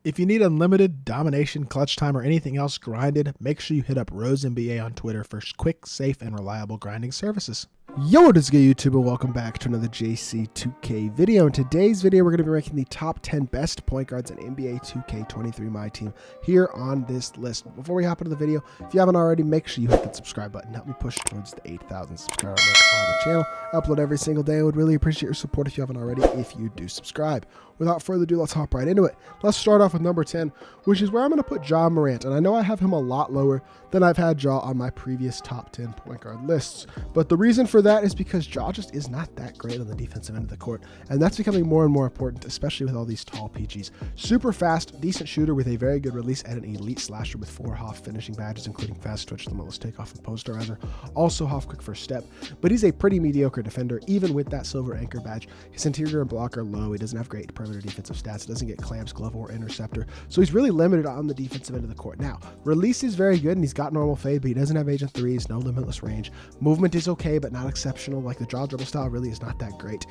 If you need unlimited domination, clutch time, or anything else grinded, make sure you hit up Rose NBA on Twitter for quick, safe, and reliable grinding services. Yo, what is good, YouTube, and welcome back to another JC2K video. In today's video, we're going to be ranking the top 10 best point guards in NBA 2K23 MyTEAM here on this list. Before we hop into the video, if you haven't already, make sure you hit that subscribe button. Help me push towards the 8,000 subscriber mark on the channel. I upload every single day. I would really appreciate your support if you haven't already, if you do subscribe. Without further ado, let's hop right into it. Let's start off with number 10, which is where I'm going to put Ja Morant. And I know I have him a lot lower than I've had Ja on my previous top 10 point guard lists. But the reason for that is because Ja just is not that great on the defensive end of the court. And that's becoming more and more important, especially with all these tall PGs. Super fast, decent shooter with a very good release, and an elite slasher with 4 Hoff finishing badges, including fast twitch, limitless takeoff, and posterizer. Also Hoff quick first step. But he's a pretty mediocre defender, even with that silver anchor badge. His interior and block are low. He doesn't have great perimeter defensive stats. Doesn't get clamps, glove, or interceptor. So he's really limited on the defensive end of the court. Now, release is very good, and he's got normal fade, but he doesn't have agent threes, no limitless range. Movement is okay, but not exceptional. Like the draw dribble style really is not that great.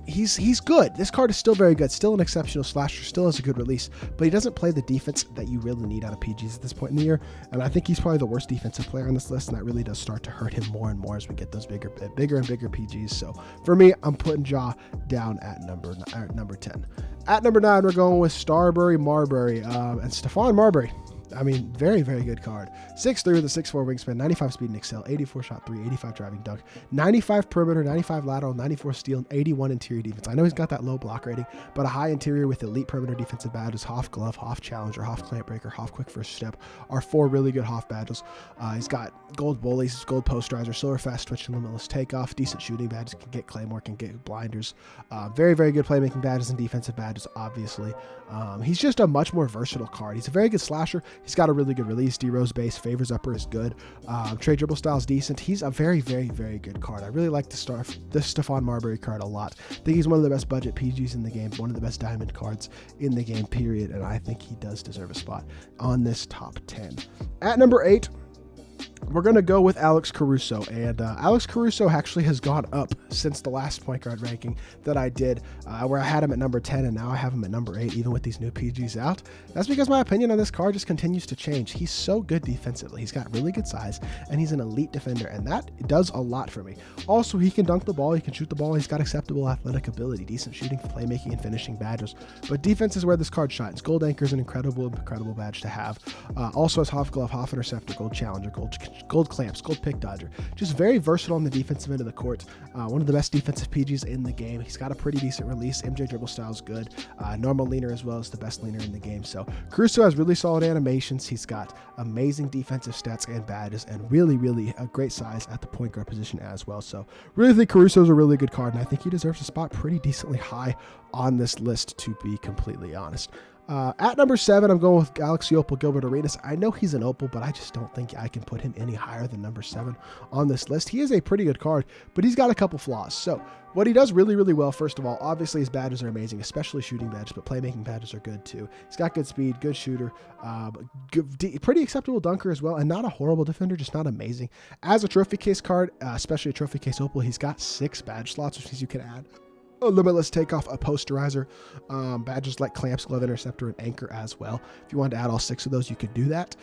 He's good. This card is still very good. Still an exceptional slasher. Still has a good release, but he doesn't play the defense that you really need out of PGs at this point in the year. And I think he's probably the worst defensive player on this list, and that really does start to hurt him more and more as we get those bigger and bigger PGs. So for me, I'm putting Ja down at number 10. At number 9, we're going with Marbury and Steph Marbury. I mean, very, very good card. 6'3" with a 6'4" wingspan, 95 speed and excel, 84 shot 3, 85 driving dunk, 95 perimeter, 95 lateral, 94 steal, and 81 interior defense. I know he's got that low block rating, but a high interior with elite perimeter defensive badges, Hoff glove, Hoff challenger, Hoff clamp breaker, Hoff quick first step are 4 really good Hoff badges. He's got gold bullies, gold posterizer, silver fast twitch, and limitless takeoff, decent shooting badges, can get claymore, can get blinders. Very, very good playmaking badges and defensive badges, obviously. He's just a much more versatile card. He's a very good slasher. He's got a really good release. D-Rose base, favors upper is good. Trade dribble style is decent. He's a very, very, very good card. I really like this Steph Marbury card a lot. I think he's one of the best budget PGs in the game, one of the best diamond cards in the game, period. And I think he does deserve a spot on this top 10. At number 8, we're going to go with Alex Caruso, and Alex Caruso actually has gone up since the last point guard ranking that I did, where I had him at number 10, and now I have him at number 8, even with these new PGs out. That's because my opinion on this card just continues to change. He's so good defensively. He's got really good size, and he's an elite defender, and that does a lot for me. Also, he can dunk the ball, he can shoot the ball, he's got acceptable athletic ability, decent shooting, playmaking, and finishing badges, but defense is where this card shines. Gold anchor is an incredible badge to have. Also has Hoff glove, Hoff interceptor, gold challenger, gold clamps, gold pick dodger. Just very versatile on the defensive end of the court. One of the best defensive PGs in the game. He's got a pretty decent release. MJ dribble style is good. Normal leaner as well as the best leaner in the game. So Caruso has really solid animations. He's got amazing defensive stats and badges, and really, really a great size at the point guard position as well. So really think Caruso is a really good card, and I think he deserves a spot pretty decently high on this list, to be completely honest. At number 7, I'm going with Galaxy Opal Gilbert Arenas. I know he's an Opal, but I just don't think I can put him any higher than number 7 on this list. He is a pretty good card, but he's got a couple flaws. So what he does really, really well, first of all, obviously his badges are amazing, especially shooting badges, but playmaking badges are good too. He's got good speed, good shooter, pretty acceptable dunker as well, and not a horrible defender, just not amazing. As a trophy case card, especially a trophy case Opal, he's got 6 badge slots, which means you can add a limitless takeoff, a posterizer, badges like clamps, glove, interceptor, and anchor as well. If you wanted to add all 6 of those, you could do that.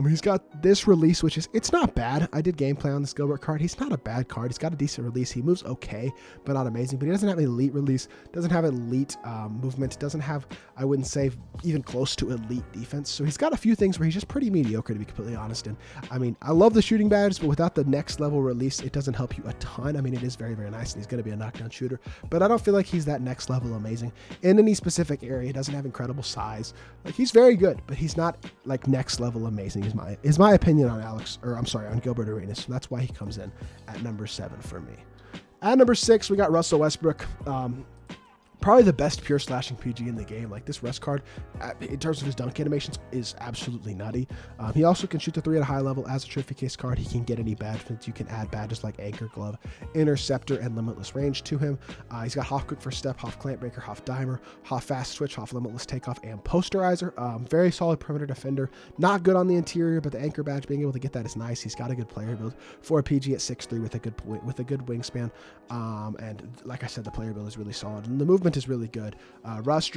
He's got this release, which is, it's not bad. I did gameplay on this Gilbert card. He's not a bad card. He's got a decent release. He moves okay, but not amazing. But he doesn't have an elite release, doesn't have elite movement, doesn't have, I wouldn't say, even close to elite defense. So he's got a few things where he's just pretty mediocre, to be completely honest. And I mean, I love the shooting badges, but without the next level release, it doesn't help you a ton. I mean, it is very, very nice, and he's going to be a knockdown shooter, but I don't feel like he's that next level amazing in any specific area. He doesn't have incredible size. Like, he's very good, but he's not like next level amazing is my opinion on on Gilbert Arenas. So that's why he comes in at number 7 for me. At number 6, we got Russell Westbrook. Probably the best pure slashing PG in the game. Like, this Russ card, in terms of his dunk animations, is absolutely nutty. He also can shoot the 3 at a high level. As a trophy case card, he can get any badge. You can add badges like anchor, glove, interceptor, and limitless range to him. He's got Hoff quick first step, Hoff clamp breaker, Hoff dimer, Hoff fast switch, Hoff limitless takeoff, and posterizer. Very solid perimeter defender. Not good on the interior, but the anchor badge, being able to get that is nice. He's got a good player build for a PG at 6'3" with a good wingspan. And like I said, the player build is really solid. And the movement movement is really good. Russ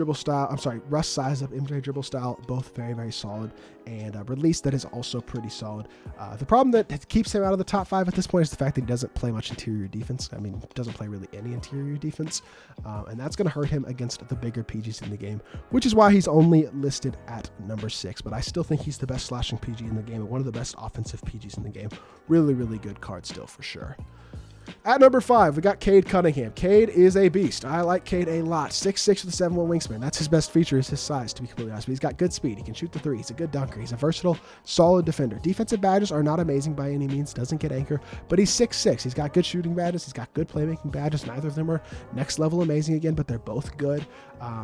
size up, MJ dribble style, both very, very solid. And release that is also pretty solid. The problem that keeps him out of the top 5 at this point is the fact that he doesn't play much interior defense. I mean, doesn't play really any interior defense. And that's going to hurt him against the bigger PGs in the game, which is why he's only listed at number 6. But I still think he's the best slashing PG in the game and one of the best offensive PGs in the game. Really, really good card still for sure. At number 5, we got Kade Cunningham. Kade is a beast. I like Kade a lot. 6'6" with a 7'1" wingspan. That's his best feature, is his size, to be completely honest. But he's got good speed. He can shoot the 3. He's a good dunker. He's a versatile, solid defender. Defensive badges are not amazing by any means. Doesn't get anchor, but he's 6'6". He's got good shooting badges. He's got good playmaking badges. Neither of them are next level amazing again, but they're both good.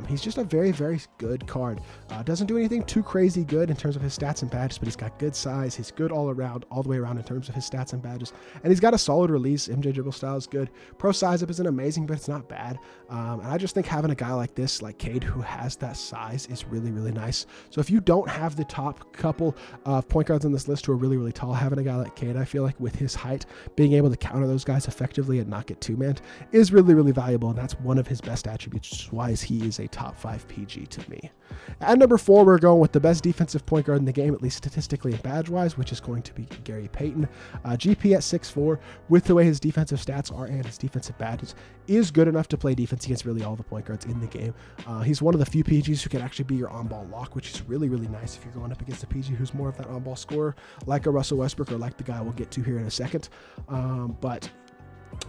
He's just a very, very good card. Doesn't do anything too crazy good in terms of his stats and badges, but he's got good size. He's good all around, all the way around in terms of his stats and badges. And he's got a solid release. MJ dribble style is good. Pro size up isn't amazing, but it's not bad. And I just think having a guy like this, like Kade, who has that size is really, really nice. So if you don't have the top couple of point guards on this list who are really, really tall, having a guy like Kade, I feel like with his height, being able to counter those guys effectively and not get two-manned is really, really valuable. And that's one of his best attributes, which is why he is a top 5 PG to me. At number 4, we're going with the best defensive point guard in the game, at least statistically and badge-wise, which is going to be Gary Payton. GP at 6'4", with the way his defensive stats are and his defensive badges, is good enough to play defense against really all the point guards in the game. He's one of the few PGs who can actually be your on-ball lock, which is really, really nice if you're going up against a PG who's more of that on-ball scorer, like a Russell Westbrook or like the guy we'll get to here in a second. But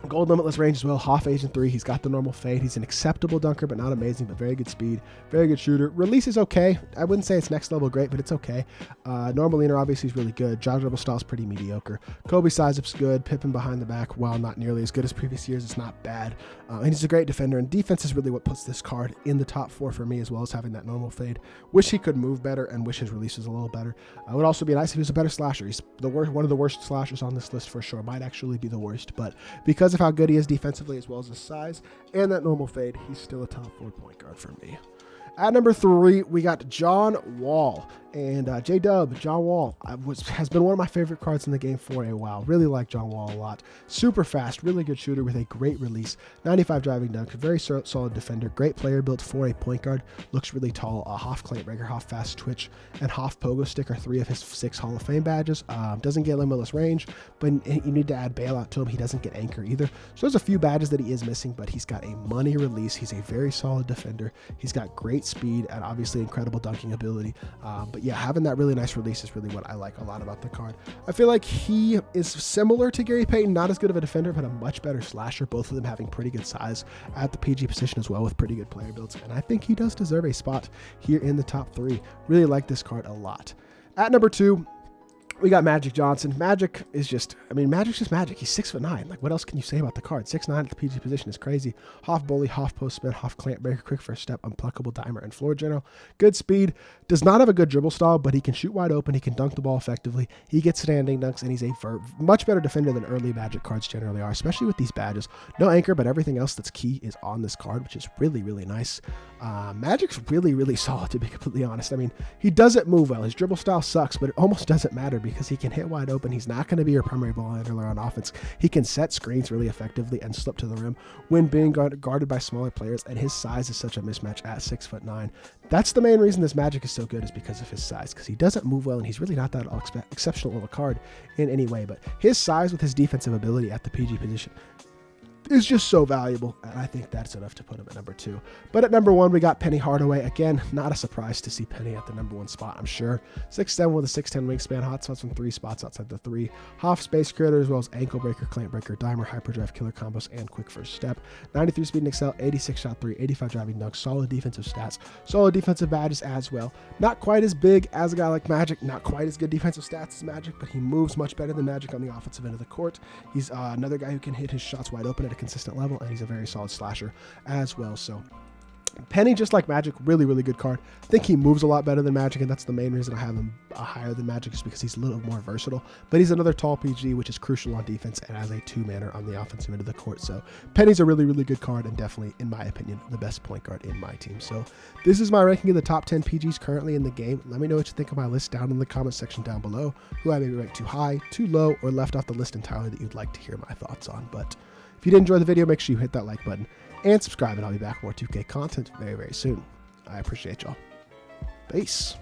gold limitless range as well, half agent 3. He's got the normal fade. He's an acceptable dunker, but not amazing, but very good speed, very good shooter. Release is okay. I wouldn't say it's next level great, but it's okay. Normal leaner obviously is really good. Jaw dribble style is pretty mediocre. Kobe size up's good. Pippen behind the back, while not nearly as good as previous years, it's not bad. And he's a great defender, and defense is really what puts this card in the top 4 for me, as well as having that normal fade. Wish he could move better and wish his release was a little better. It would also be nice if he was a better slasher. He's one of the worst slashers on this list for sure. Might actually be the worst, but because of how good he is defensively as well as his size and that normal fade, he's still a top 4 point guard for me. At number 3, we got John Wall. And J-Dub, John Wall, has been one of my favorite cards in the game for a while. Really like John Wall a lot. Super fast, really good shooter with a great release. 95 driving dunk, very solid defender. Great player built for a point guard. Looks really tall. Hoff clamp breaker, Hoff fast twitch, and Hoff pogo stick are 3 of his 6 Hall of Fame badges. Doesn't get limitless range, but you need to add bailout to him. He doesn't get anchor either. So there's a few badges that he is missing, but he's got a money release. He's a very solid defender. He's got great speed and obviously incredible dunking ability. But yeah, having that really nice release is really what I like a lot about the card. I feel like he is similar to Gary Payton, not as good of a defender, but a much better slasher, both of them having pretty good size at the PG position as well with pretty good player builds. And I think he does deserve a spot here in the top 3. Really like this card a lot. At number 2, we got Magic Johnson. Magic is just, Magic's just Magic. He's 6'9". Like, what else can you say about the card? 6'9" at the PG position is crazy. Hoff bully, Hoff post spin, Hoff clamp breaker, quick first step, unpluckable dimer, and floor general. Good speed. Does not have a good dribble style, but he can shoot wide open. He can dunk the ball effectively. He gets standing dunks, and he's a much better defender than early Magic cards generally are, especially with these badges. No anchor, but everything else that's key is on this card, which is really, really nice. Magic's really, really solid, to be completely honest. He doesn't move well. His dribble style sucks, but it almost doesn't matter because he can hit wide open. He's not going to be your primary ball handler on offense. He can set screens really effectively and slip to the rim when being guarded by smaller players, and his size is such a mismatch at 6'9". That's the main reason this Magic is so good, is because of his size, because he doesn't move well, and he's really not that exceptional of a card in any way, but his size with his defensive ability at the PG position is just so valuable, and I think that's enough to put him at number 2. But at number 1, we got Penny Hardaway. Again, not a surprise to see Penny at the number 1 spot, I'm sure. 6'7" with a 6'10" wingspan, hot spots from 3 spots outside the 3. Hoff space creator, as well as ankle breaker, clamp breaker, dimer, hyperdrive, killer combos, and quick first step. 93 speed and excel, 86 shot 3, 85 driving dunk, solid defensive stats, solid defensive badges as well. Not quite as big as a guy like Magic, not quite as good defensive stats as Magic, but he moves much better than Magic on the offensive end of the court. He's another guy who can hit his shots wide open at a consistent level, and he's a very solid slasher as well. So Penny, just like Magic, really, really good card. I think he moves a lot better than Magic, and that's the main reason I have him higher than Magic, is because he's a little more versatile. But he's another tall PG, which is crucial on defense, and as a two-manner on the offensive end of the court. So Penny's a really, really good card, and definitely, in my opinion, the best point guard in my team. So this is my ranking of the top 10 PGs currently in the game. Let me know what you think of my list down in the comment section down below, who I maybe ranked too high, too low, or left off the list entirely that you'd like to hear my thoughts on. But if you did enjoy the video, make sure you hit that like button and subscribe, and I'll be back with more 2K content very, very soon. I appreciate y'all. Peace.